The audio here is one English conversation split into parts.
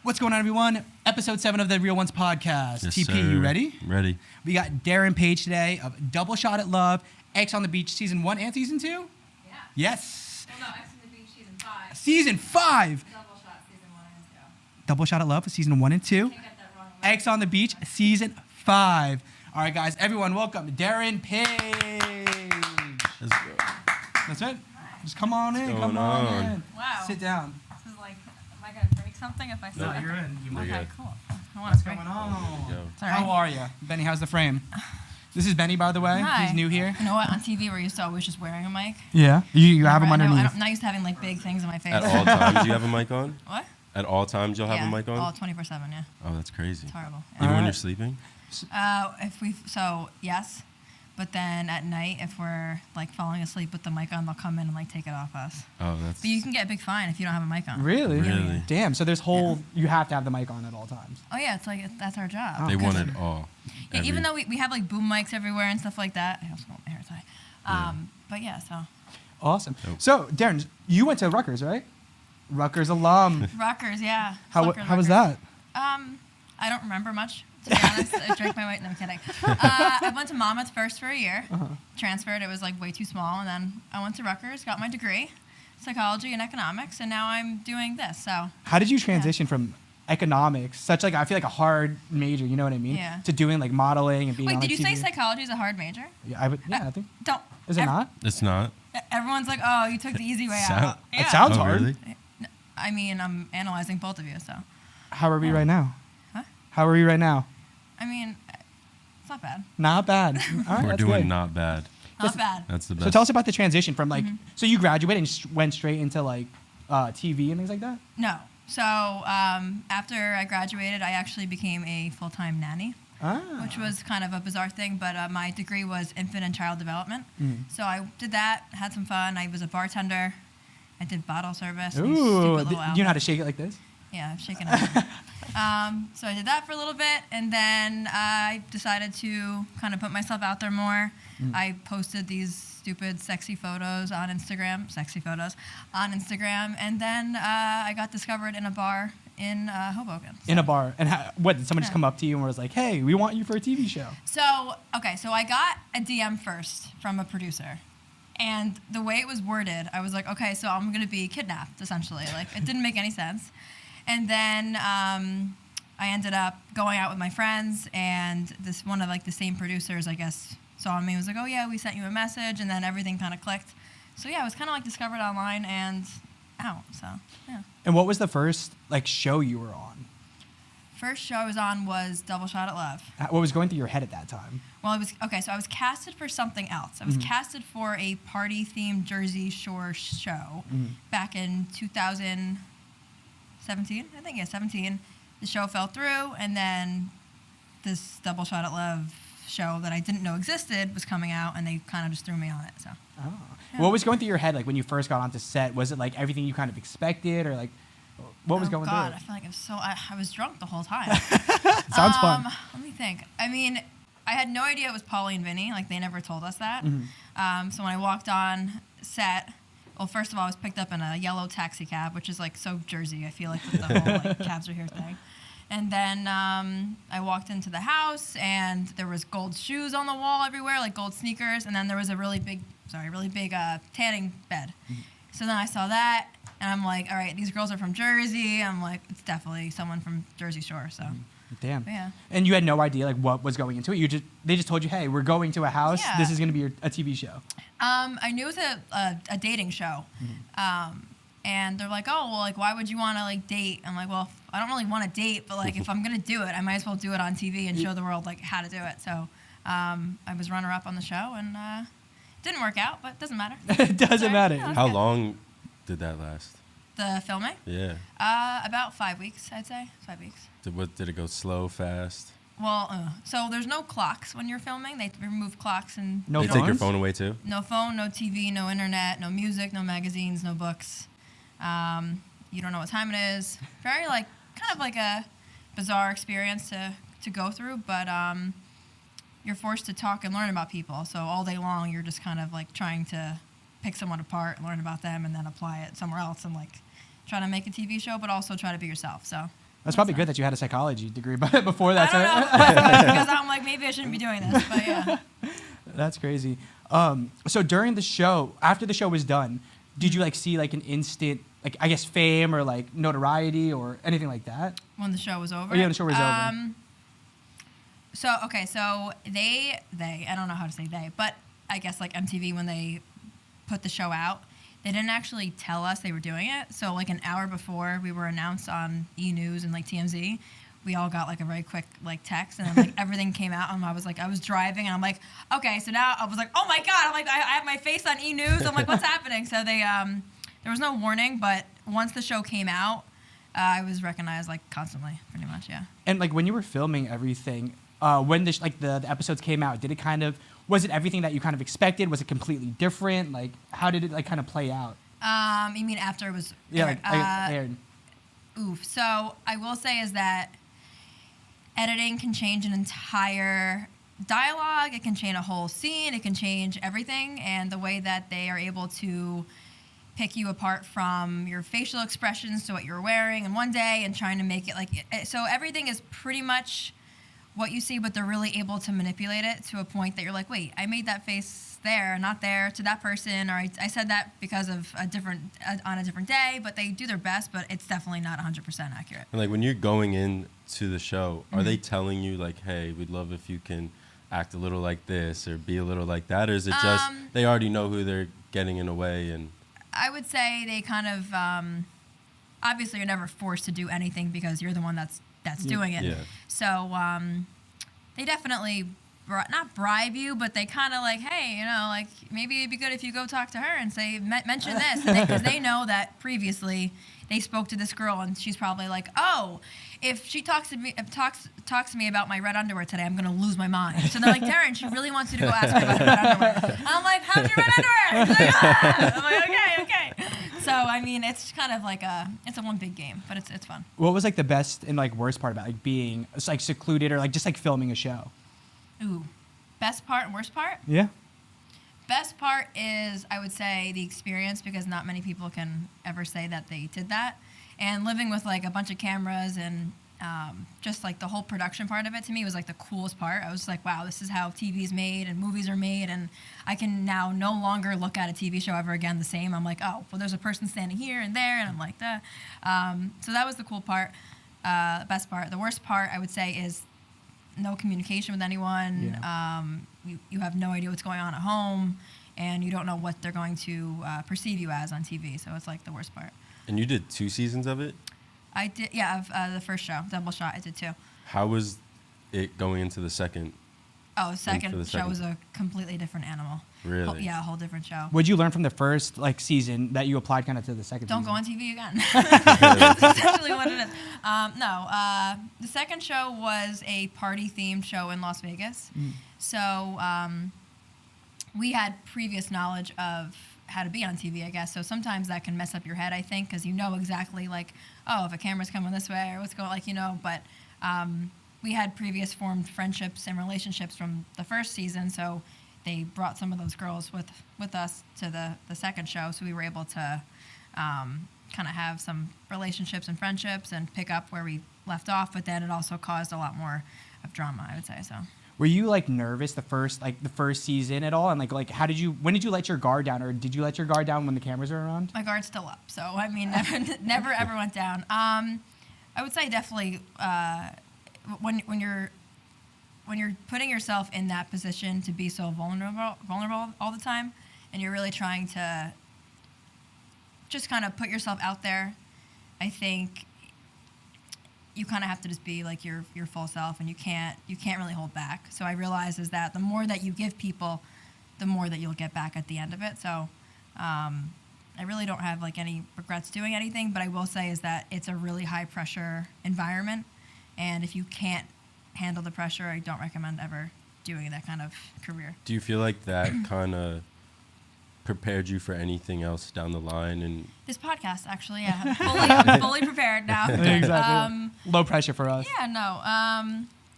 What's going on, everyone? Episode 7 of the Real Ones podcast. Yes, TP, sir. you ready? Ready. We got Derynn Paige today of Double Shot at Love, X on the Beach Season 1 and Season 2? Yeah. Yes. Well, no, X on the Beach Season 5. Season 5. Double Shot Season 1 and 2. Double Shot at Love, Season 1 and 2. Can't get that wrong. X on the Beach, Season 5. All right, guys, everyone, welcome Derynn Paige. Let's go. That's it. Just come on in. What's Come going on on? in. Wow. Sit down. This is like, am I going to break something if I sit No, down? you're in. You might. Okay, good. cool. I want What's to break. going There on? you go. Sorry. How are you? Benny, how's the frame? This is Benny, by the way. Hi. He's new here. You know what? On TV, we're used to always just wearing a mic. Yeah. You have him I know, underneath. I'm not used to having like big things in my face. At all times, you have a mic on? What? At all times, you'll have yeah. a mic on? All 24/7. Yeah. Oh, that's crazy. It's horrible. Even when Alright. you're sleeping? Yes. But then at night, if we're like falling asleep with the mic on, they'll come in and like take it off us. Oh, that's... But you can get a big fine if you don't have a mic on. Really? Really? Damn. So there's whole. You have to have the mic on at all times. Oh yeah, it's like that's our job. They Oh, want good. it all. Yeah, even though we have like boom mics everywhere and stuff like that. I also want my hair tie. Yeah. But yeah, so Awesome. Nope. So Darren, you went to Rutgers, right? Rutgers alum. Rutgers, yeah. How Rutgers. was that? I don't remember much. To be honest, I drank my weight. No, I'm kidding. I went to Monmouth first for a year. Transferred. It was like way too small, and then I went to Rutgers, got my degree, psychology and economics, and now I'm doing this. So How did you transition from economics, such like I feel like a hard major, you know what I mean, Yeah. to doing like modeling and being wait, on did like you say TV? psychology is a hard major? Yeah, I think. Don't. Is it not? It's not? Everyone's like, oh, you took the easy way Sound- out. It sounds Oh, hard. really? I mean, I'm analyzing both of you, so. How are we right now? Huh? How are we right now? I mean, it's not bad. Not bad. All right, We're that's doing good. not bad. Not bad. That's the best. So tell us about the transition from like, Mm-hmm. so you graduated and went straight into like TV and things like that? No. So after I graduated, I actually became a full-time nanny, Ah. which was kind of a bizarre thing, but my degree was infant and child development. Mm. So I did that, had some fun. I was a bartender. I did bottle service. these Ooh, stupid little you know how to outfits. shake it like this? Yeah, I'm shaking it. So I did that for a little bit, and then I decided to kind of put myself out there more. I posted these stupid sexy photos on Instagram, and then I got discovered in a bar in Hoboken. In a bar. And what, did someone just Yeah. come up to you and was like, hey, we want you for a TV show? So I got a DM first from a producer. And the way it was worded, I was like, okay, so I'm going to be kidnapped, essentially. Like, it didn't make any sense. And then I ended up going out with my friends, and this one of, like, the same producers, I guess, saw me and was like, oh, yeah, we sent you a message, and then everything kind of clicked. So, yeah, it was kind of, like, discovered online and out, so, yeah. And what was the first like show you were on? First show I was on was Double Shot at Love. What was going through your head at that time? Well, so I was casted for something else. I was casted for a party-themed Jersey Shore show back in 2017, I think, 17. The show fell through, and then this Double Shot at Love show that I didn't know existed was coming out, and they kind of just threw me on it, so. Oh. Yeah. What was going through your head like when you first got onto set? Was it like everything you kind of expected, or like what was Oh, going God, through I feel like I was drunk the whole time. it? Sounds fun. Let me think. I mean, I had no idea it was Paulie and Vinny. Like, they never told us that. So when I walked on set, well, first of all, I was picked up in a yellow taxi cab, which is, like, so Jersey, I feel like, with the whole, like, cabs are here thing. And then I walked into the house, and there was gold shoes on the wall everywhere, like gold sneakers. And then there was a really big tanning bed. So then I saw that, and I'm like, all right, these girls are from Jersey. I'm like, it's definitely someone from Jersey Shore, so. Damn. But yeah. And you had no idea like what was going into it. They just told you, hey, we're going to a house. Yeah. This is going to be a TV show. I knew it was a dating show. And they're like, oh, well, like, why would you want to, like, date? I'm like, well, I don't really want to date, but, like, if I'm going to do it, I might as well do it on TV and show the world, like, how to do it. So I was runner-up on the show, and didn't work out, but it doesn't matter. It doesn't Sorry. matter. No. How good. long did that last? The filming? Yeah. About 5 weeks, I'd say. 5 weeks. Did it go slow, fast? Well, so there's no clocks when you're filming. They remove clocks and No They phones? take your phone away too? no phone, no TV, no internet, no music, no magazines, no books. You don't know what time it is. Very like kind of like a bizarre experience to go through, but you're forced to talk and learn about people. So all day long, you're just kind of like trying to pick someone apart, learn about them, and then apply it somewhere else and like try to make a TV show, but also try to be yourself. So That's probably So- good that you had a psychology degree before that. I don't know because I'm like maybe I shouldn't be doing this, but yeah. That's crazy. So during the show, after the show was done, did you like see like an instant, like I guess fame or like notoriety or anything like that? When the show was over. Oh, yeah, when the show was over. So okay, so they I don't know how to say they, but I guess like MTV when they put the show out, they didn't actually tell us they were doing it. So like an hour before we were announced on E! News and like TMZ, we all got like a very quick like text and then like everything came out and I was driving and I'm like, okay, so now I was like, oh my God, I'm like I have my face on E! News. I'm like, what's happening? So they there was no warning, but once the show came out, I was recognized like constantly, pretty much, yeah. And like when you were filming everything, when the episodes came out, did it kind of, was it everything that you kind of expected? Was it completely different? Like how did it like kind of play out? You mean after it was Yeah, aired? aired. Oof. So I will say is that editing can change an entire dialogue. It can change a whole scene. It can change everything. And the way that they are able to pick you apart from your facial expressions to what you're wearing in one day and trying to make it like so everything is pretty much what you see, but they're really able to manipulate it to a point that you're like, wait, I made that face there, not there, to that person, or I said that because of on a different day, but they do their best, but it's definitely not 100% accurate. And like when you're going into the show, are they telling you like, hey, we'd love if you can act a little like this or be a little like that, or is it just they already know who they're getting in a way? And I would say they kind of obviously you're never forced to do anything because you're the one that's doing it. Yeah. So they definitely not bribe you, but they kind of like, hey, you know, like maybe it'd be good if you go talk to her and say mention this, because they know that previously they spoke to this girl and she's probably like, oh, if she talks to me about my red underwear today, I'm gonna lose my mind. So they're like, Darren, she really wants you to go ask me about her red underwear. And I'm like, how's your red underwear? She's like, ah! I'm like, okay. So I mean, it's kind of like it's a one big game, but it's fun. What was like the best and like worst part about like being like secluded or like just like filming a show? Ooh, best part and worst part? Yeah. Best part is, I would say, the experience, because not many people can ever say that they did that. And living with like a bunch of cameras and just like the whole production part of it, to me was like the coolest part. I was like, wow, this is how TV is made and movies are made, and I can now no longer look at a TV show ever again the same. I'm like, oh, well, there's a person standing here and there, and I'm like that. So that was the cool part, best part. The worst part, I would say, is no communication with anyone. Yeah. You have no idea what's going on at home, and you don't know what they're going to perceive you as on TV. So it's like the worst part. And you did 2 seasons of it? I did, yeah, of the first show, Double Shot, I did 2. How was it going into the second? Oh, the second the show second. was a completely different animal. Really? Yeah, a whole different show. What'd you learn from the first like season that you applied kind of to the second Don't season? go on TV again. That's essentially what it is. The second show was a party-themed show in Las Vegas. So we had previous knowledge of how to be on TV, I guess. So sometimes that can mess up your head, I think, because you know exactly like, oh, if a camera's coming this way or what's going, like, you know. But we had previous formed friendships and relationships from the first season, so they brought some of those girls with us to the second show, so we were able to kind of have some relationships and friendships and pick up where we left off. But then it also caused a lot more of drama, I would say. So. Were you like nervous the first season at all? And like when did you let your guard down, or did you let your guard down when the cameras were around? My guard's still up, so I mean, never ever went down. I would say definitely when you're putting yourself in that position to be so vulnerable all the time, and you're really trying to just kind of put yourself out there, I think you kind of have to just be like your full self, and you can't really hold back. So I realize is that the more that you give people, the more that you'll get back at the end of it. So I really don't have like any regrets doing anything, but I will say is that it's a really high pressure environment, and if you can't handle the pressure, I don't recommend ever doing that kind of career. Do you feel like that kind of prepared you for anything else down the line? And This podcast, actually, yeah, I'm fully prepared now. Exactly. Low pressure for us. Yeah, no.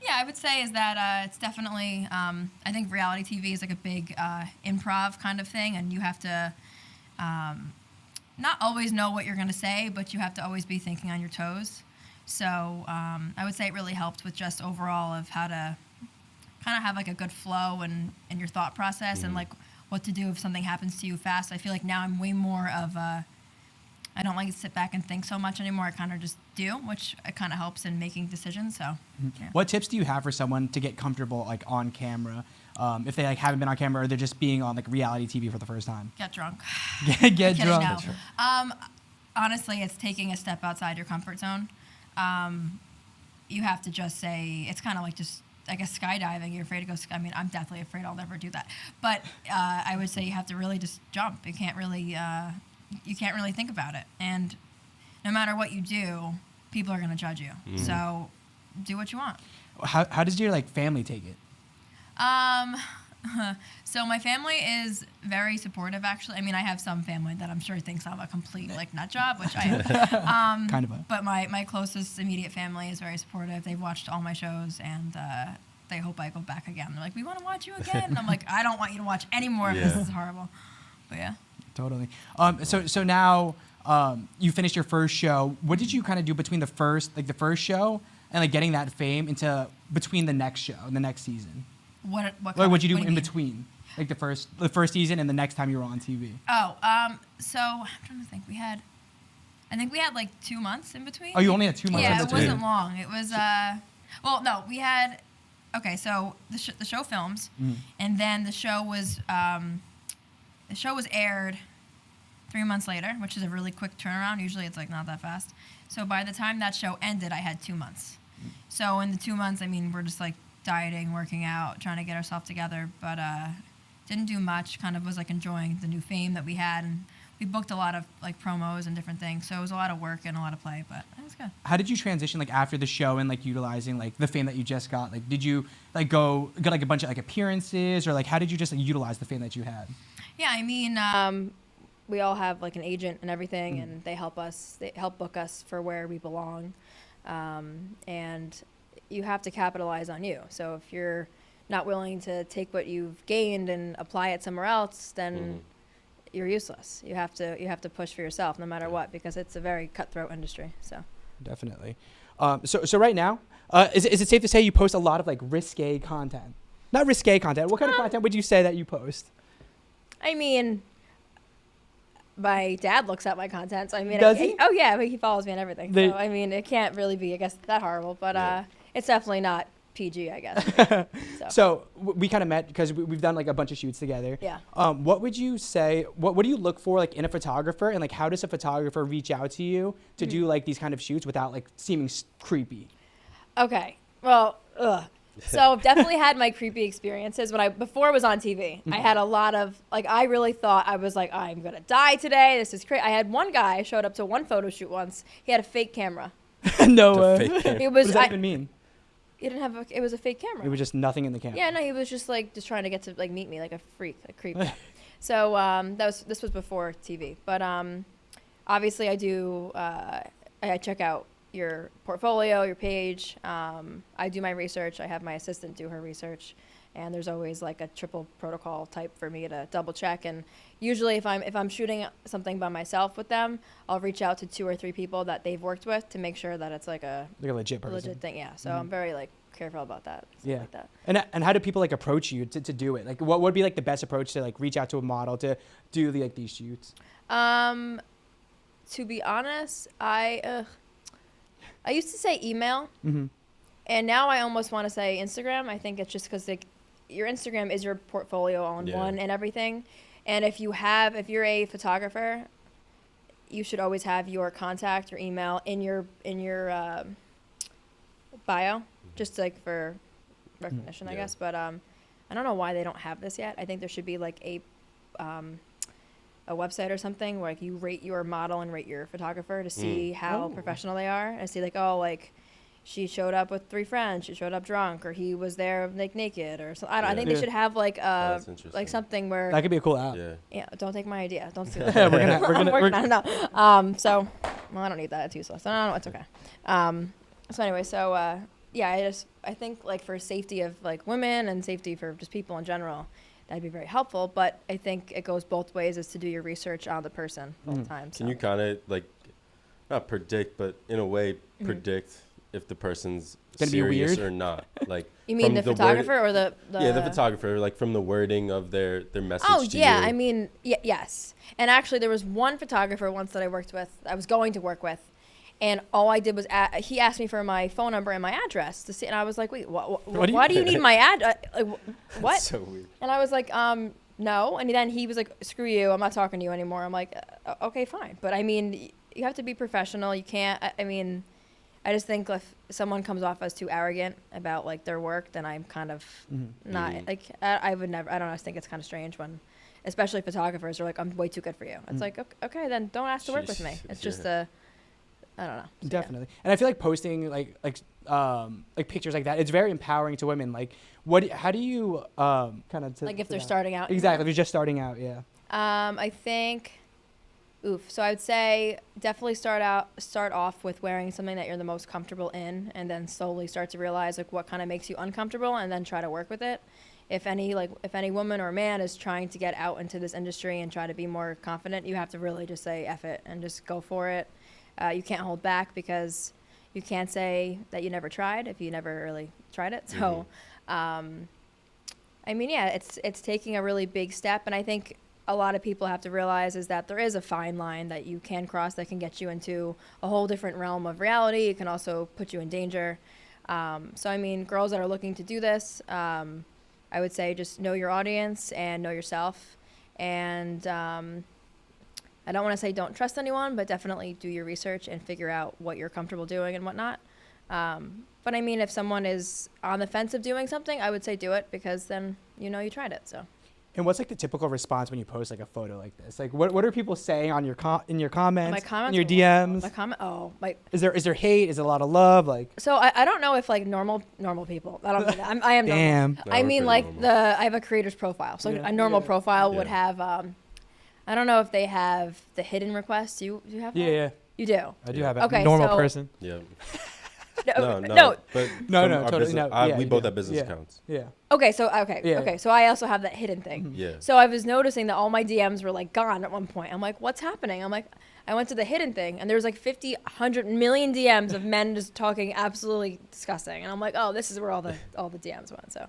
Yeah, I would say is that it's definitely, I think reality TV is like a big improv kind of thing, and you have to not always know what you're going to say, but you have to always be thinking on your toes. So I would say it really helped with just overall of how to kind of have like a good flow in your thought process and like what to do if something happens to you fast. I feel like now I'm way more of a, I don't like to sit back and think so much anymore. I kind of just do, which it kind of helps in making decisions. So, yeah. What tips do you have for someone to get comfortable like on camera? If they like haven't been on camera or they're just being on like reality TV for the first time? Get drunk. Get drunk. No. Honestly, it's taking a step outside your comfort zone. You have to just say, it's kind of like just, I guess, skydiving. You're afraid to go. I mean, I'm definitely afraid I'll never do that. But I would say you have to really just jump. You can't really think about it. And no matter what you do, people are going to judge you. So do what you want. How does your like family take it? So my family is very supportive, actually. I mean, I have some family that I'm sure thinks I'm a complete like nut job, which I am. Kind of. But my closest immediate family is very supportive. They've watched all my shows and they hope I go back again. They're like, we want to watch you again. And I'm like, I don't want you to watch any more of this. This is horrible. But yeah. Totally. So now you finished your first show. What did you kind of do between the first show and like getting that fame into between the next show and the next season? What what'd you do in mean? between? Like the first season and the next time you were on TV? Oh, so I'm trying to think. I think we had like 2 months in between. Oh, you only had 2 months in Yeah, it between? wasn't long. It was, well, no, we had, okay, so the show films, and then the show was aired 3 months later, which is a really quick turnaround. Usually it's like not that fast. So by the time that show ended, I had 2 months. So in the 2 months, I mean, we're just like dieting, working out, trying to get ourselves together, but didn't do much. Kind of was like enjoying the new fame that we had, and we booked a lot of like promos and different things. So it was a lot of work and a lot of play, but it was good. How did you transition like after the show and like utilizing like the fame that you just got? Like, did you like go get like a bunch of like appearances, or like how did you just like utilize the fame that you had? Yeah, I mean, we all have like an agent and everything, and they help book us for where we belong, and you have to capitalize on you. So if you're not willing to take what you've gained and apply it somewhere else, then you're useless. You have to push for yourself no matter what, because it's a very cutthroat industry. So definitely. So right now, is it safe to say you post a lot of like risque content? Not risque content. What kind of content would you say that you post? I mean, my dad looks at my content. So I mean, Does he? Oh yeah, he follows me and everything. So I mean, it can't really be, I guess, that horrible. But it's definitely not PG, I guess. So we kind of met because we've done like a bunch of shoots together. Yeah. What would you say? What do you look for like in a photographer, and like how does a photographer reach out to you to do like these kind of shoots without like seeming creepy? Okay. Well, so definitely had my creepy experiences before I was on TV. I had a lot of like, I really thought I was like, I'm gonna die today. This is crazy. I had one guy showed up to one photo shoot once. He had a fake camera. No way. It was. What does that even mean? He didn't have. It was a fake camera. It was just nothing in the camera. Yeah, no, he was just trying to get to like meet me like a freak, a creep. So this was before TV, but obviously I do. I check out your portfolio, your page. I do my research. I have my assistant do her research, and there's always like a triple protocol type for me to double check. And usually if I'm shooting something by myself with them, I'll reach out to 2 or 3 people that they've worked with to make sure that it's like a legit person. legit thing. Yeah. So I'm very like careful about that. Yeah. Like that. And how do people like approach you to do it? Like what would be like the best approach to like reach out to a model to do like these shoots? To be honest, I used to say email, and now I almost want to say Instagram. I think it's just because like your Instagram is your portfolio all in one and everything. And if you're a photographer, you should always have your contact, your email in your bio, just like for recognition, I guess. But I don't know why they don't have this yet. I think there should be like a website or something where like you rate your model and rate your photographer to see how professional they are, and see like, oh, like she showed up with 3 friends, she showed up drunk, or he was there like naked or something. I think they should have like like something where that could be a cool app. Yeah, don't take my idea. Don't steal it. we're gonna no. So well, I don't need that. It's useless. No, it's okay. So anyway, I think like for safety of like women and safety for just people in general, that'd be very helpful. But I think it goes both ways, is to do your research on the person all the time. So. Can you kind of like not predict, but in a way predict if the person's Gonna be serious weird? or not. Like You mean from the photographer or the yeah, the photographer, like from the wording of their message. Oh to yeah, you. I mean yes. And actually, there was one photographer once that I was going to work with, and all I did was he asked me for my phone number and my address to see, and I was like, wait, why do you need my address? Like, what? That's so weird. And I was like, no. And then he was like, screw you, I'm not talking to you anymore. I'm like, okay, fine. But I mean, you have to be professional. You can't. I mean, I just think if someone comes off as too arrogant about like their work, then I'm kind of not like I would never. I don't know. I just think it's kind of strange when, especially photographers are like, I'm way too good for you. It's like okay, then don't ask to work with me. It's just I don't know. So, Definitely. And I feel like posting like pictures like that, it's very empowering to women. Like how do you kind of like if they're starting out. Exactly. If you're just starting out, yeah. I think. So I would say definitely start off with wearing something that you're the most comfortable in, and then slowly start to realize like what kind of makes you uncomfortable, and then try to work with it. If any woman or man is trying to get out into this industry and try to be more confident, you have to really just say F it and just go for it. You can't hold back because you can't say that you never tried if you never really tried it. So, I mean, yeah, it's taking a really big step, and I think a lot of people have to realize is that there is a fine line that you can cross that can get you into a whole different realm of reality. It can also put you in danger. So, I mean, girls that are looking to do this, I would say just know your audience and know yourself. And I don't want to say don't trust anyone, but definitely do your research and figure out what you're comfortable doing and whatnot. But I mean, if someone is on the fence of doing something, I would say do it because then you know you tried it. So. And what's like the typical response when you post like a photo like this? Like what are people saying on your in your comments? My comments, in your DMs? Is there hate? Is it a lot of love? Like so I don't know if like normal people. I don't mean that. I am damn. normal. I mean like normal. I have a creator's profile. So a normal profile would have I don't know if they have the hidden requests. You have that? Yeah. You do. I do have it. Okay, normal so- person. Yeah. No. But No, from our totally, business- no, yeah, we you both do. have business Yeah. accounts. Yeah. Okay, Yeah. so I also have that hidden thing. Yeah. So I was noticing that all my DMs were like gone at one point. I'm like, what's happening? I'm like, I went to the hidden thing and there was like 50, 100 million DMs of men just talking absolutely disgusting. And I'm like, oh, this is where all the DMs went. So,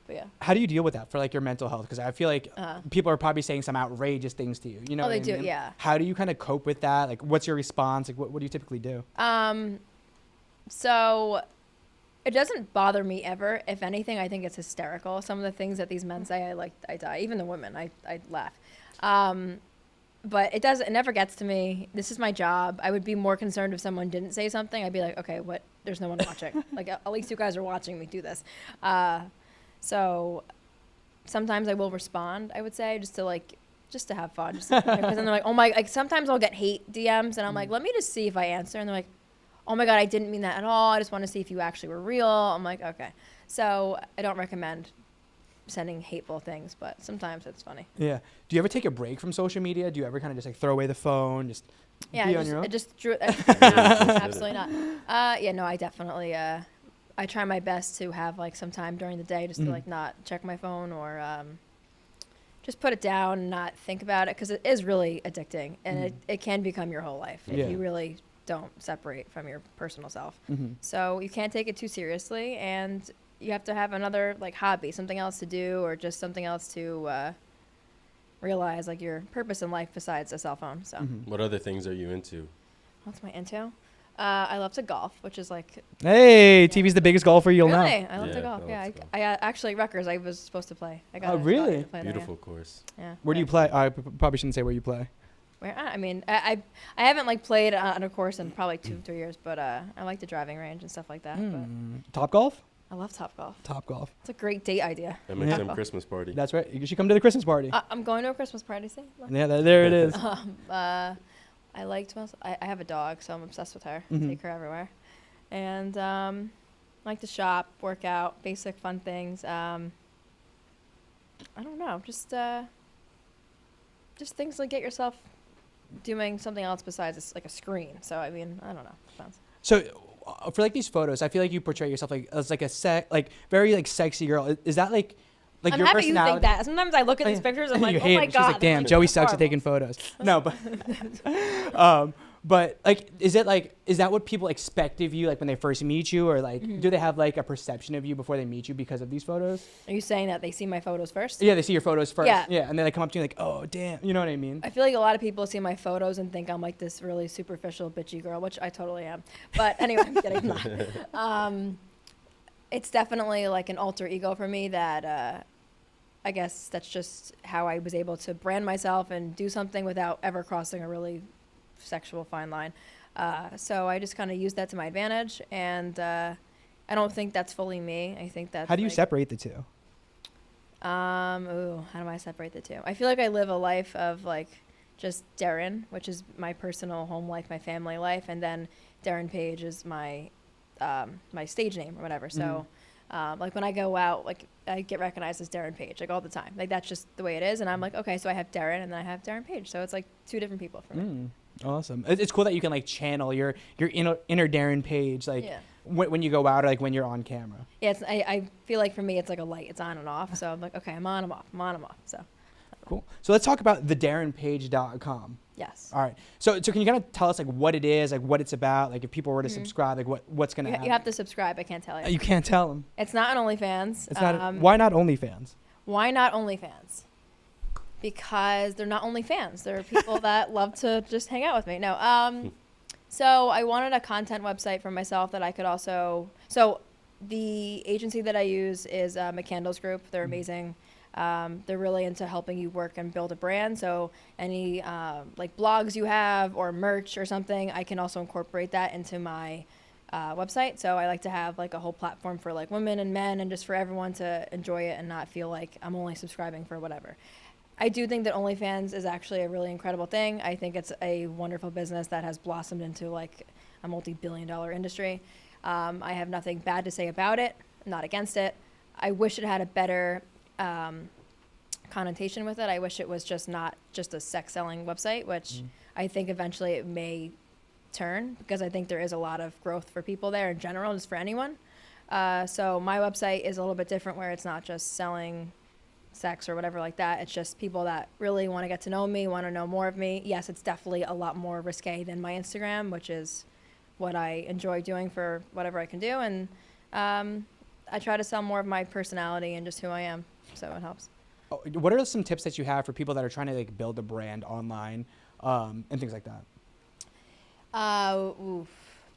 but yeah. How do you deal with that for like your mental health? Because I feel like people are probably saying some outrageous things to you. You know? Oh, they what I do, mean? yeah. How do you kind of cope with that? Like, what's your response? Like, what do you typically do? So it doesn't bother me ever. If anything, I think it's hysterical. Some of the things that these men say, I die. Even the women, I laugh. But it never gets to me. This is my job. I would be more concerned if someone didn't say something. I'd be like, okay, what? There's no one watching. Like, at least you guys are watching me do this. So sometimes I will respond, I would say, just to have fun. Because then they're like, oh my, like sometimes I'll get hate DMs and I'm like, let me just see if I answer. And they're like, oh my God, I didn't mean that at all. I just want to see if you actually were real. I'm like, okay. So I don't recommend sending hateful things, but sometimes it's funny. Yeah. Do you ever take a break from social media? Do you ever kind of just like throw away the phone, just be on your own? I just drew. Absolutely not. No, I definitely. I try my best to have like some time during the day just to like not check my phone or just put it down and not think about it because it is really addicting and it can become your whole life if you really don't separate from your personal self. So you can't take it too seriously and you have to have another like hobby, something else to do or just something else to realize like your purpose in life besides a cell phone. So What other things are you into? what's my into? I love to golf, which is like Hey, TV's the biggest golfer you'll know. really? I love to Yeah, golf. I Yeah, love to golf. I actually Rutgers. I was supposed to play. I got Oh, a really? scholarship to play there, Beautiful course. Yeah. Where do you play? I probably shouldn't say where you play. Where I mean, I haven't like played on a course in probably 2-3 years, but I like the driving range and stuff like that. But Top golf? I love Topgolf. Top golf. It's a great date idea. MXM Yeah. Christmas party. That's right. You should come to the Christmas party. I'm going to a Christmas party. See? Look. Yeah, there it is. I have a dog, so I'm obsessed with her. Take her everywhere, and like to shop, work out, basic fun things. I don't know, just things like get yourself doing something else besides like a screen. So I mean, I don't know. Sounds. So, for like these photos, I feel like you portray yourself like as like a very like sexy girl. Is that like I'm your happy you personality? think that. Sometimes I look at these pictures and I'm like, You oh hate my it. God. She's like, damn, this Joey is sucks at horrible. taking photos. No, But like, is that what people expect of you, like when they first meet you, or like, do they have like a perception of you before they meet you because of these photos? Are you saying that they see my photos first? Yeah, they see your photos first. Yeah. Yeah, and then they come up to you like, oh damn, you know what I mean? I feel like a lot of people see my photos and think I'm like this really superficial, bitchy girl, which I totally am. But anyway, I'm kidding. It's definitely like an alter ego for me that I guess that's just how I was able to brand myself and do something without ever crossing a really sexual fine line. So I just kind of use that to my advantage, and I don't think that's fully me. I think that's. How do you separate the two? How do I separate the two? I feel like I live a life of like just Deryn, which is my personal home life, my family life, and then Derynn Paige is my my stage name or whatever. So like when I go out, like I get recognized as Derynn Paige like all the time. Like that's just the way it is, and I'm like, okay, so I have Darren and then I have Derynn Paige, so it's like two different people for me. Awesome. It's cool that you can like channel your inner Derynn Paige, like when you go out or like when you're on camera. Yeah, I feel like for me it's like a light. It's on and off. So I'm like, okay, I'm on, I'm off, I'm on, I'm off. So cool. So let's talk about the DerynPaige.com. Yes. All right. So can you kind of tell us like what it is, like what it's about, like if people were to subscribe, like what's gonna happen? You have to subscribe. I can't tell you. You can't tell them. It's not on OnlyFans. It's not. Why not OnlyFans? Why not OnlyFans? Because they're not OnlyFans. They're people that love to just hang out with me. No. So I wanted a content website for myself that I could also. So the agency that I use is McCandles Group. They're amazing. They're really into helping you work and build a brand. So any like blogs you have or merch or something, I can also incorporate that into my website. So I like to have like a whole platform for like women and men and just for everyone to enjoy it and not feel like I'm only subscribing for whatever. I do think that OnlyFans is actually a really incredible thing. I think it's a wonderful business that has blossomed into like a multi-billion-dollar industry. I have nothing bad to say about it. I'm not against it. I wish it had a better connotation with it. I wish it was just not just a sex selling website, which I think eventually it may turn, because I think there is a lot of growth for people there in general, just for anyone. So my website is a little bit different, where it's not just selling sex or whatever like that. It's just people that really want to get to know me, want to know more of me. Yes, it's definitely a lot more risque than my Instagram, which is what I enjoy doing for whatever I can do. And I try to sell more of my personality and just who I am, so it helps. What are some tips that you have for people that are trying to like build a brand online and things like that?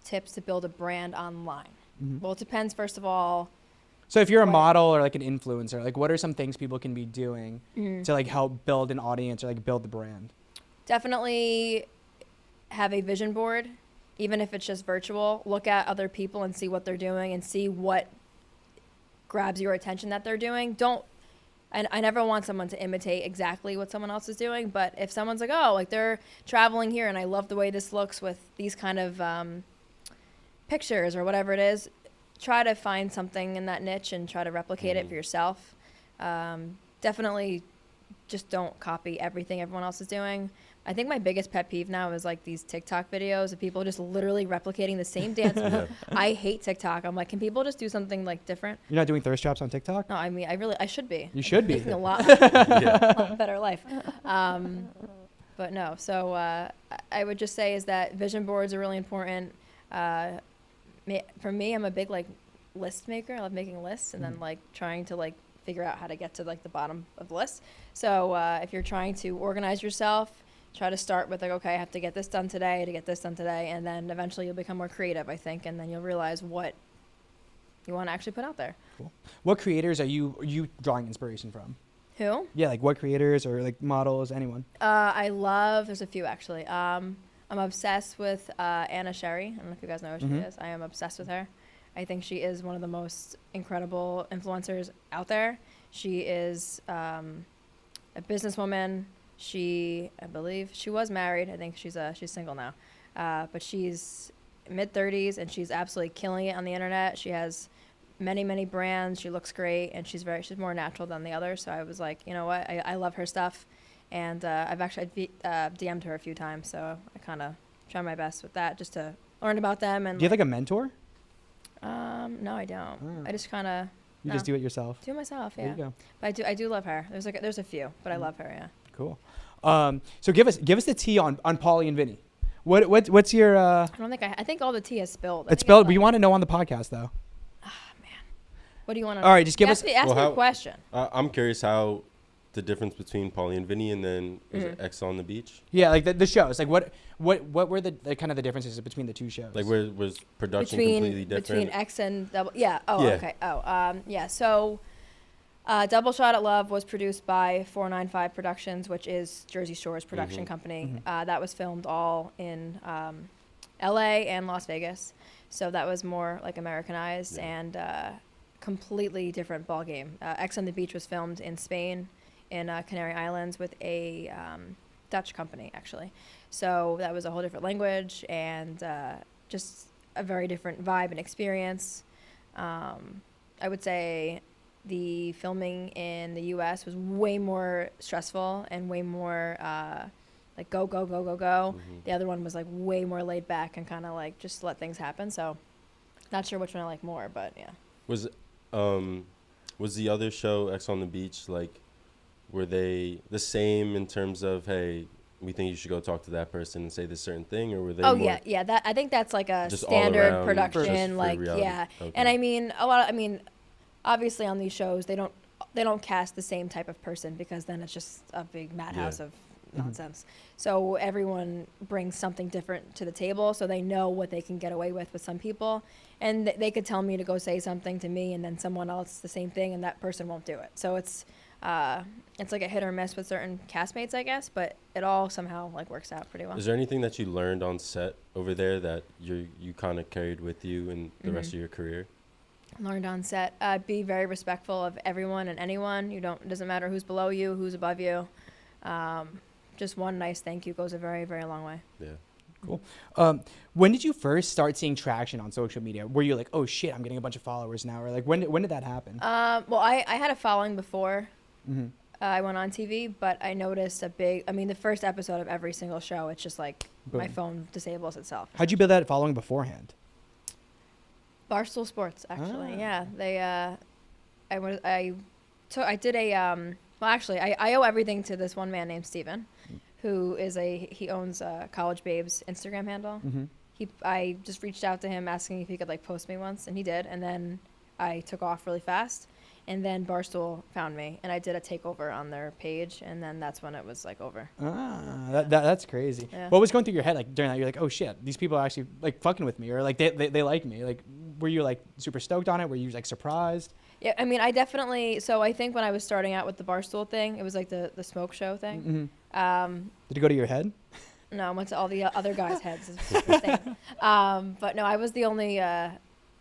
Tips to build a brand online. Well, it depends, first of all. So if you're a model or like an influencer, like what are some things people can be doing to like help build an audience or like build the brand? Definitely have a vision board, even if it's just virtual. Look at other people and see what they're doing and see what grabs your attention that they're doing. I never want someone to imitate exactly what someone else is doing, but if someone's like, oh, like they're traveling here and I love the way this looks with these kind of pictures or whatever it is, try to find something in that niche and try to replicate it for yourself. Definitely just don't copy everything everyone else is doing. I think my biggest pet peeve now is like these TikTok videos of people just literally replicating the same dance move. I hate TikTok. I'm like, can people just do something like different? You're not doing thirst traps on TikTok? No, I mean, I should be. You should be. Making a lot better life. But no, so I would just say is that vision boards are really important. For me, I'm a big like list maker. I love making lists and then like trying to like figure out how to get to like the bottom of the list. So if you're trying to organize yourself, try to start with like, okay, I have to get this done today to get this done today, and then eventually you'll become more creative, I think, and then you'll realize what you want to actually put out there. Cool. What creators are you drawing inspiration from? Who? Yeah, like what creators or like models, anyone? There's a few actually. I'm obsessed with Anna Sherry. I don't know if you guys know who she is. I am obsessed with her. I think she is one of the most incredible influencers out there. She is a businesswoman. I believe she was married. I think she's single now. But she's mid-30s and she's absolutely killing it on the internet. She has many, many brands. She looks great and she's more natural than the others. So I was like, you know what? I love her stuff. And I've actually DM'd her a few times. So I kind of try my best with that just to learn about them. And do you have like a mentor? No, I don't. I just kind of. You just do it yourself. Do it myself, yeah. There you go. But I do love her. There's a few, but I love her, yeah. Cool. So give us the tea on Pauly and Vinny. What's your? I don't think I think all the tea is spilled. It's spelled. We want to know on the podcast though. What do you want to know? All right, just give us. Ask me a question. I'm curious how the difference between Pauly and Vinny and then was it X on the Beach? Yeah, like the shows. Like what were the kind of the differences between the two shows? Like where was production completely different? Between X and Double. Yeah. Oh, Yeah. okay. Oh, yeah. So, Double Shot at Love was produced by 495 Productions, which is Jersey Shore's production company. That was filmed all in L.A. and Las Vegas. So that was more like Americanized and completely different ball game. X on the Beach was filmed in Spain, in Canary Islands, with a Dutch company actually. So that was a whole different language and just a very different vibe and experience. I would say the filming in the U.S. was way more stressful and way more like go. The other one was like way more laid back and kind of like just let things happen. So not sure which one I like more, but yeah. Was the other show, X on the Beach, like, were they the same in terms of, hey, we think you should go talk to that person and say this certain thing, or were they more yeah. That I think that's like a just standard all around production, like reality? yeah. Okay. And I mean obviously on these shows they don't cast the same type of person because then it's just a big madhouse of nonsense. So everyone brings something different to the table, so they know what they can get away with some people, and they could tell me to go say something to me, and then someone else the same thing, and that person won't do it. So it's like a hit or miss with certain castmates, I guess, but it all somehow like works out pretty well. Is there anything that you learned on set over there that you kind of carried with you in the rest of your career? Learned on set, be very respectful of everyone and anyone. It doesn't matter who's below you, who's above you. Just one nice thank you goes a very, very long way. Yeah. Cool. When did you first start seeing traction on social media? Were you like, oh shit, I'm getting a bunch of followers now, or like when did that happen? Well, I had a following before I went on TV, but I noticed the first episode of every single show, it's just like my phone disables itself. How'd you build that following beforehand? Barstool Sports, actually. Yeah, they. I owe everything to this one man named Steven, who he owns College Babes Instagram handle. I just reached out to him asking if he could like post me once, and he did, and then I took off really fast. And then Barstool found me, and I did a takeover on their page, and then that's when it was like over. That's crazy. Yeah. What was going through your head like during that? You're like, oh shit, these people are actually like fucking with me, or like they like me. Like, were you like super stoked on it? Were you like surprised? Yeah, I mean, I definitely. So I think when I was starting out with the Barstool thing, it was like the smoke show thing. Did it go to your head? No, I went to all the other guys' heads. But no, I was the only.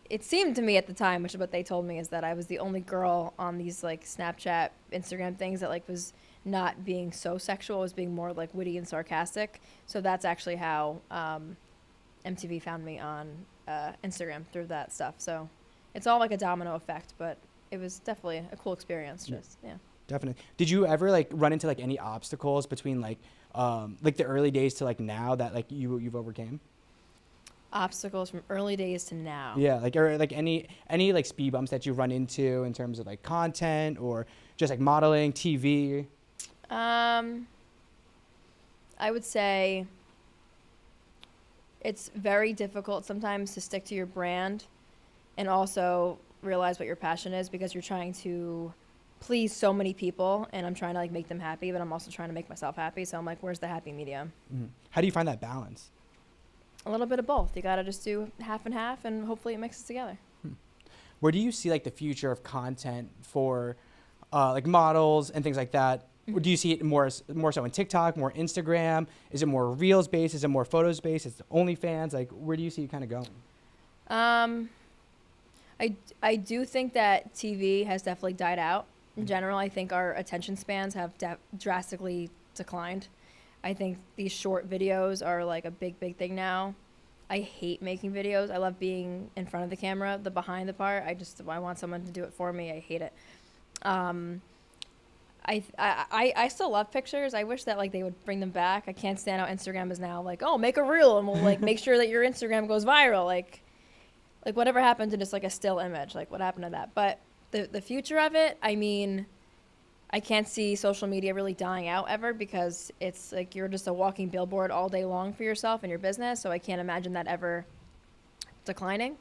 It seemed to me at the time, which is what they told me, is that I was the only girl on these like Snapchat, Instagram things that like was not being so sexual, was being more like witty and sarcastic. So that's actually how MTV found me on Instagram, through that stuff. So it's all like a domino effect, but it was definitely a cool experience. Yeah. Definitely. Did you ever like run into like any obstacles between like the early days to like now that like you've overcame? Obstacles from early days to now. Yeah, like or like any like speed bumps that you run into in terms of like content or just like modeling, TV. I would say it's very difficult sometimes to stick to your brand and also realize what your passion is, because you're trying to please so many people, and I'm trying to like make them happy, but I'm also trying to make myself happy. So I'm like, where's the happy medium? How do you find that balance? A little bit of both. You got to just do half and half, and hopefully it mixes together. Where do you see like the future of content for like models and things like that? Or do you see it more so in TikTok, more Instagram? Is it more Reels based? Is it more photos based? Is it OnlyFans? Like, where do you see it kind of going? I do think that TV has definitely died out. In general, I think our attention spans have drastically declined. I think these short videos are like a big thing now. I hate making videos. I love being in front of the camera, the behind the part. I want someone to do it for me. I hate it. I still love pictures. I wish that like they would bring them back. I can't stand how Instagram is now like, oh, make a reel and we'll like make sure that your Instagram goes viral. Like whatever happened to just like a still image? Like what happened to that? But the future of it, I mean, I can't see social media really dying out ever because it's like you're just a walking billboard all day long for yourself and your business. So I can't imagine that ever declining.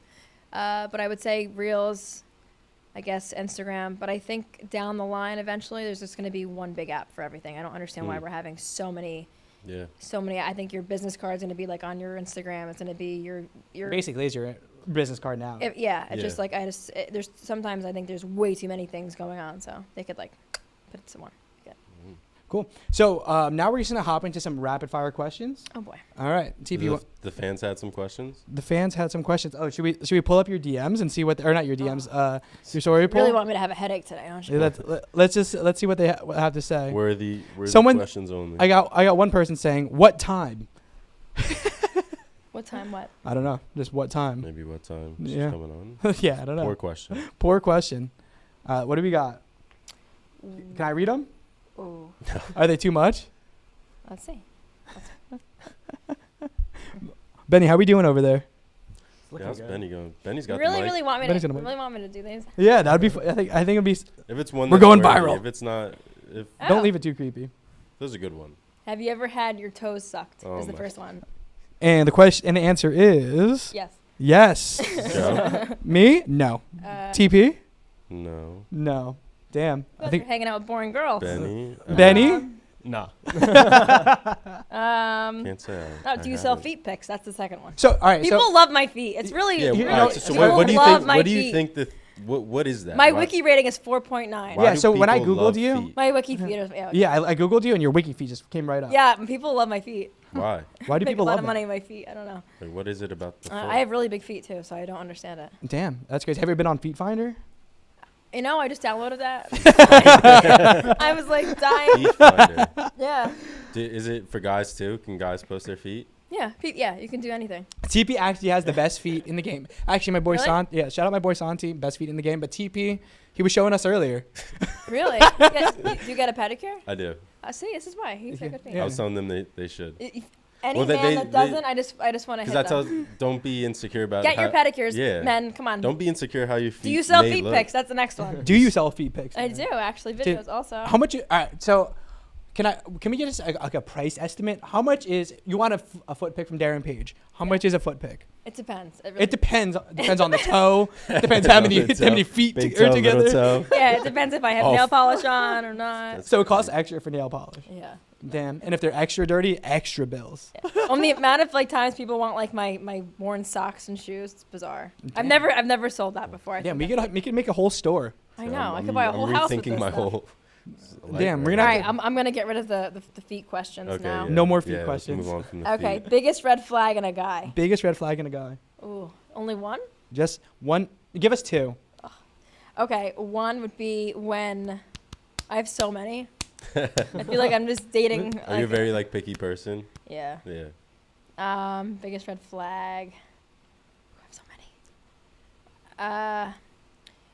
But I would say Reels, I guess Instagram. But I think down the line, eventually, there's just going to be one big app for everything. I don't understand why we're having so many. Yeah. So many. I think your business card is going to be like on your Instagram. It's going to be your Basically, it's your business card now. It's just like there's sometimes I think there's way too many things going on, so they could like put it somewhere. Cool. So now we're just gonna hop into some rapid fire questions. Oh boy. All right, TP. The fans had some questions. The fans had some questions. Oh, should we pull up your DMs and see what, or not your DMs, your story poll? Really want me to have a headache today, don't you? Yeah, let's see what they have to say. Where are the questions only? I got one person saying, "What time?" What time? What? I don't know. Just what time? Maybe what time she's Yeah. coming on. Yeah, I don't know. Poor question. Poor question. What do we got? Can I read them? Ooh. Are they too much? Let's see. Benny, how we doing over there? How's Benny going? Benny's got Really, the mic. really want me Benny's to gonna win. really want me to do these. Yeah, that'd be. I think it'd be. If it's one, We're that's going worthy. viral. If it's not, Don't Oh. leave it too creepy. this is a good one. Have you ever had your toes sucked? Oh Is the my. first one. And the answer is Yes. yes. Joe? Me? No. TP? No. No. Damn. You I guys are think hanging out with boring girls. Benny? Benny? No. Can't say. Do you sell feet pics? That's the second one. So all right. People love my feet. It's really Yeah. You all know, right, so people what do you love think? my What do you feet. think that? What is that? My Why- wiki rating is 4.9. why Yeah, do so when I people Googled love you- feet? My wiki feet is yeah, I Googled you and your wiki feed just came right up. Yeah, people love my feet. Why? Why do Make people a lot love of that? money on my feet. I don't know. Like, what is it about the foot? I have really big feet too, so I don't understand it. Damn, that's crazy. Have you been on Feet Finder? You know, I just downloaded that. I was like dying. Feet finder. Yeah. Is it for guys too? Can guys post their feet? Yeah, feet. Yeah, you can do anything. TP actually has the best feet in the game. Actually, my boy Really? Sant. Shout out my boy Santi, best feet in the game. But TP, he was showing us earlier. Really? Do you get a pedicure? I do. See, this is why he's got good feet. Yeah. I was telling them they should. Any Well, man that doesn't, I just want to hit Because I them. tell, don't be insecure about. Get your pedicures, Yeah. men. Come on. Don't be insecure how your feet. Do you sell may feet look. pics? That's the next one. Do you sell feet pics? I do actually. Dude, Videos also. How much? All right, so can we get us a price estimate? How much is you want a foot pic from Derynn Paige? How much is a foot pic? It depends. It depends. Depends on the toe. Depends how many feet Big are toe, together. little toe. Yeah, it depends if I have Oh, nail polish on or not. So it costs extra for nail polish. Yeah. Damn. And if they're extra dirty, extra bills. On the amount of times people want like my worn socks and shoes, it's bizarre. I've never sold that before. Damn, we could make a whole store. I know. I could buy a whole house with rethinking this my stuff. whole. Damn, we're All gonna right, I'm gonna get rid of the feet questions Okay. now. Yeah. No more feet Yeah, let's questions. Move on from the Okay, feet. biggest red flag in a guy. Biggest red flag in a guy. Ooh, only one? Just one. Give us two. Okay, one would be when I have so many. I feel like I'm just dating. Are you a very picky person? Yeah. Yeah. Biggest red flag. I have so many.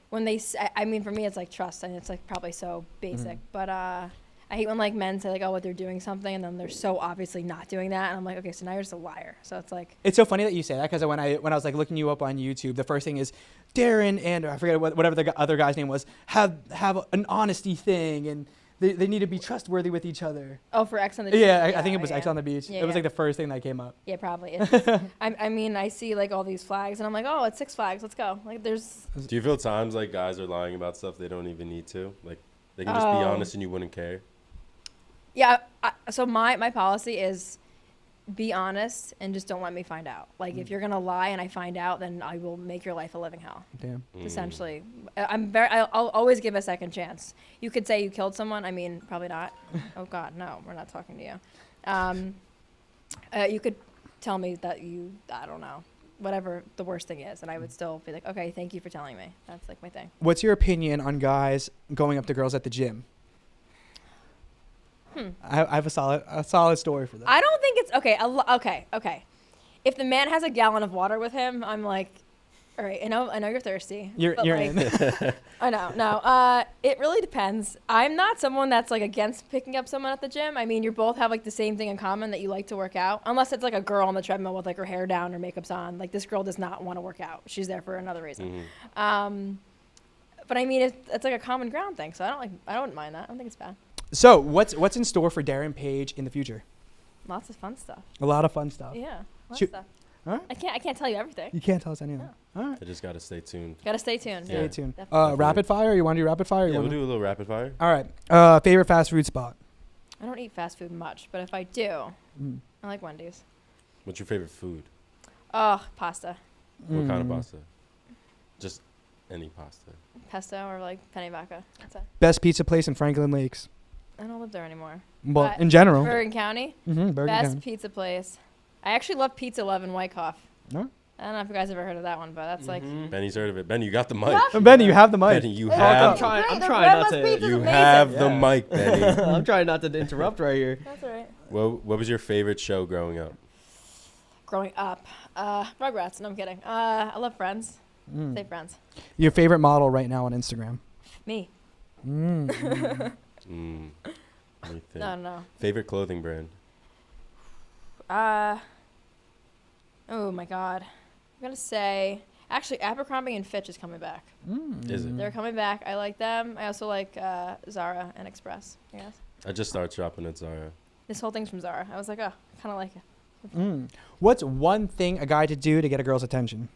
When they, I mean, for me, it's like trust, and it's like probably so basic. But I hate when men say oh, what they're doing something, and then they're so obviously not doing that, and I'm like, okay, so now you're just a liar. So it's like. It's so funny that you say that because when I was looking you up on YouTube, the first thing is Darren and I forget whatever the other guy's name was have an honesty thing and they need to be trustworthy with each other. Oh, for X on the Beach. Yeah, I think it was X on the Beach. Yeah, It was yeah. the first thing that came up. Yeah, probably. It's just, I mean, I see all these flags, and I'm like, oh, it's 6 Flags. Let's go. There's. Do you feel times guys are lying about stuff they don't even need to? They can just be honest and you wouldn't care. Yeah. So my policy is be honest and just don't let me find out. If you're gonna lie and I find out, then I will make your life a living hell. Damn. Essentially, I'll always give a second chance. You could say you killed someone. I mean, probably not. Oh God, no, we're not talking to you. You could tell me that I don't know, whatever the worst thing is, and I would still be like, okay, thank you for telling me. That's my thing. What's your opinion on guys going up to girls at the gym? I have a solid story for that. I don't think it's okay. Okay. If the man has a gallon of water with him, I'm like, all right. I know you're thirsty. You're in. I know. No. It really depends. I'm not someone that's against picking up someone at the gym. I mean, you both have the same thing in common that you like to work out. Unless it's a girl on the treadmill with her hair down or makeup's on. This girl does not want to work out. She's there for another reason. But But I mean, it's like a common ground thing, so I don't mind that. I don't think it's bad. So what's in store for Derynn Paige in the future? Lots of fun stuff. A lot of fun stuff. Yeah, lots Shoot. of stuff. All right. I can't tell you everything. You can't tell us anything. All right. I just gotta stay tuned. Gotta stay tuned. Stay Yeah. tuned. Definitely. Rapid fire? You want to do rapid fire? Or you Yeah, we'll wanna- do a little rapid fire. All right. Favorite fast food spot? I don't eat fast food much, but if I do, Mm. I like Wendy's. What's your favorite food? Oh, pasta. What kind of Mm. pasta? Just any pasta. Pesto or like penne vodka. That's it. Best pizza place in Franklin Lakes? I don't live there anymore. Well, But in general. Bergen County. Bergen Best County. pizza place. I actually love Pizza Love in Wyckoff. No? I don't know if you guys ever heard of that one, but that's like. Benny's heard of it. Benny, you got the mic. Benny, you have the mic. Benny, you It's have. I'm trying- great. I'm The trying not breadless to- pizza's You amazing. have the Yeah. mic, Benny. I'm trying not to interrupt right here. That's all right. What was your favorite show growing up? Growing up, Rugrats. No, I'm kidding. I love Friends. Mm. Say Friends. Your favorite model right now on Instagram? Me. Mm. Let me think. No. Favorite clothing brand? Oh my God. I'm gonna say actually Abercrombie and Fitch is coming back. Is it? They're coming back. I like them. I also like Zara and Express. Yes. I just started shopping at Zara. This whole thing's from Zara. I was like, oh, kind of like it. What's one thing a guy to do to get a girl's attention?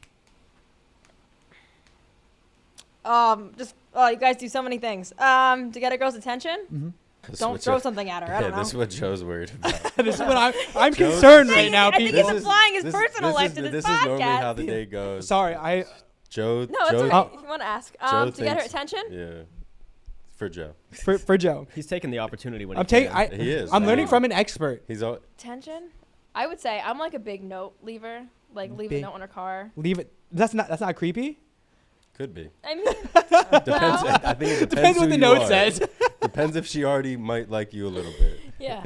You guys do so many things. To get a girl's attention, This is don't what throw Joe- something at her. I Yeah, don't know. this is what Joe's worried about. This is what I'm Joe- concerned right now, I think people. he's applying his This- personal this life is- to this This is normally podcast. how the day goes. Sorry, I Joe. No, that's Joe, all right. If you want to ask, Joe to get her thinks- attention. Yeah. For Joe. for Joe. He's taking the opportunity when I'm he taking. can. He is. I'm I learning know. from an expert. He's all. Attention. I would say I'm like a big note leaver. Like leave a Big- note in her car. Leave it. That's not creepy. Could be. I mean, Depends. I think it depends, Depends what who the you note are. says. Depends if she already might like you a little bit. yeah.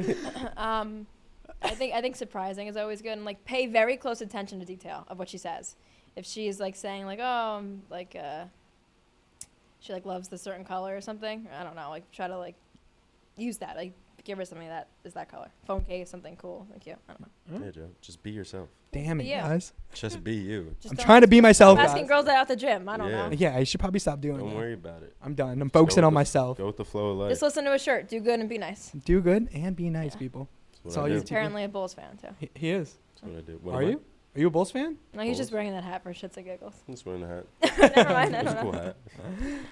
I think surprising is always good, and like pay very close attention to detail of what she says. If she's like saying like, oh, she like loves the certain color or something, I don't know. Like try to like use that. Like give her something that is that color. Phone case, something cool, like cute. I don't know. Yeah, Joe. Just be yourself. Damn it, Yeah. guys. Just be you. Just I'm don't- trying to be myself. I'm asking Guys. girls that out the gym. I don't Yeah. know. Yeah, I should probably stop doing Don't that. worry about it. I'm done. I'm Just go focusing with on the- myself. Go with the flow of life. Just listen to his shirt. Do good and be nice. Do good and be nice, Yeah. people. That's That's what all I you do. have to Apparently a Bulls fan too. He is. That's what I do. What Are am I? you? Are you a Bulls fan? No, he's just Bulls? wearing that hat for shits and giggles. I'm just wearing a hat. Never mind. I It's don't a cool know. hat.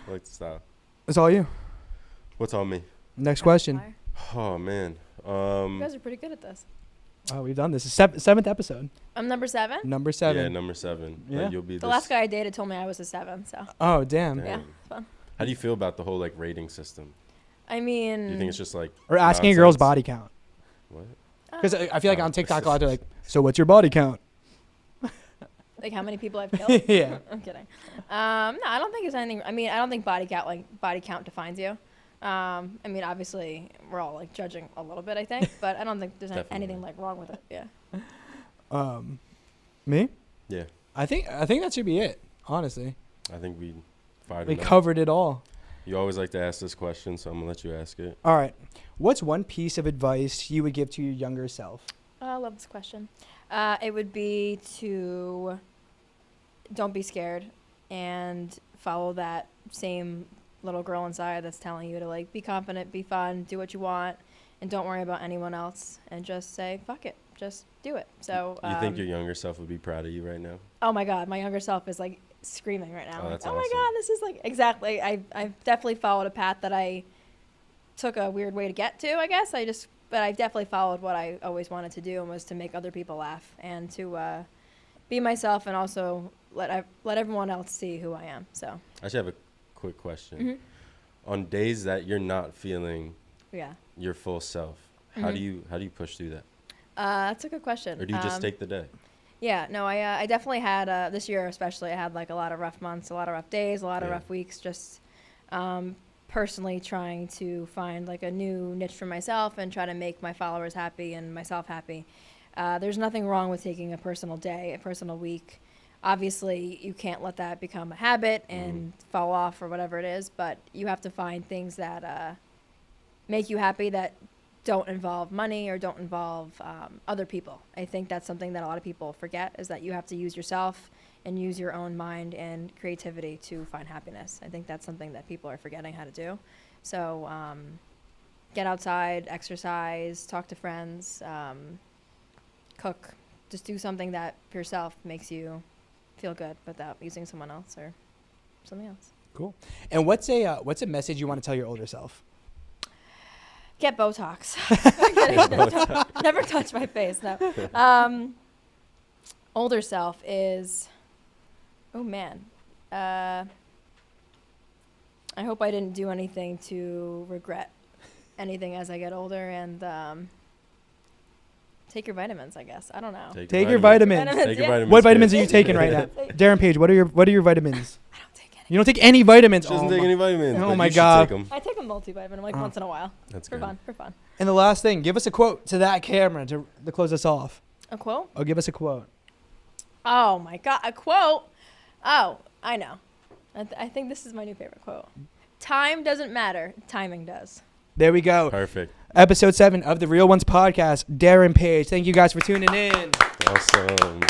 I like the style. That's all you. What's on me? Next question. Fire. Oh man. You guys are pretty good at this. Oh, we've done this. Seventh episode. I'm number 7. Number 7. Yeah, number 7. Yeah. Like, you'll be The this- last guy I dated told me I was a 7, so Oh, damn. Damn. yeah, it's fun. How do you feel about the whole like rating system? I mean, Do you think it's just like Or asking a girl's nonsense? body count. What? Because I feel like Oh. on TikTok a lot they're like, so what's your body count? like how many people I've killed? Yeah. I'm kidding. No, I don't think it's anything. I mean, I don't think body count defines you. I mean, obviously we're all like judging a little bit, I think, but I don't think there's Definitely. anything like wrong with it. Yeah. Me? Yeah. I think that should be it. Honestly, I think we fired we enough. covered it all. You always like to ask this question, so I'm gonna let you ask it. All right. What's one piece of advice you would give to your younger self? I love this question. It would be to don't be scared and follow that same little girl inside that's telling you to like be confident, be fun, do what you want, and don't worry about anyone else, and just say fuck it, just do it. So You think your younger self would be proud of you right now? oh my god, my younger self is like screaming right now. Oh, Like, that's oh my awesome. god, this is like exactly. I've definitely followed a path that I took a weird way to get to. I guess but I definitely followed what I always wanted to do, and was to make other people laugh and to be myself, and also let everyone else see who I am. So I should have a quick question. Mm-hmm. On days that you're not feeling yeah, your full self, how do you push through that? that's a good question. Or do you just take the day? Yeah, no, I definitely had this year especially. I had like a lot of rough months, a lot of rough days, a lot of Yeah. rough weeks. Just personally trying to find like a new niche for myself and try to make my followers happy and myself happy. There's nothing wrong with taking a personal day, a personal week. Obviously, you can't let that become a habit and fall off or whatever it is. But you have to find things that make you happy that don't involve money or don't involve other people. I think that's something that a lot of people forget, is that you have to use yourself and use your own mind and creativity to find happiness. I think that's something that people are forgetting how to do. So get outside, exercise, talk to friends, cook. Just do something that for yourself makes you feel good without using someone else or something else. Cool. And what's a message you want to tell your older self? Get Botox. Never touch my face. No. Older self is, oh man. I hope I didn't do anything to regret anything as I get older, and take your vitamins, I guess. I don't know. Take your vitamins. Take your vitamins. What vitamins are you taking right now? Derynn Paige, what are your vitamins? I don't take any. You don't take any vitamins. She doesn't take any vitamins. Oh but my you should God. take 'em. I take a multivitamin like once in a while. That's For good. fun. And the last thing, give us a quote to that camera to close us off. A quote? Oh, give us a quote. Oh my God, a quote. Oh, I know. I think this is my new favorite quote. Time doesn't matter. Timing does. There we go. Perfect. Episode 7 of the Real Ones podcast. Derynn Paige. Thank you guys for tuning in. Awesome.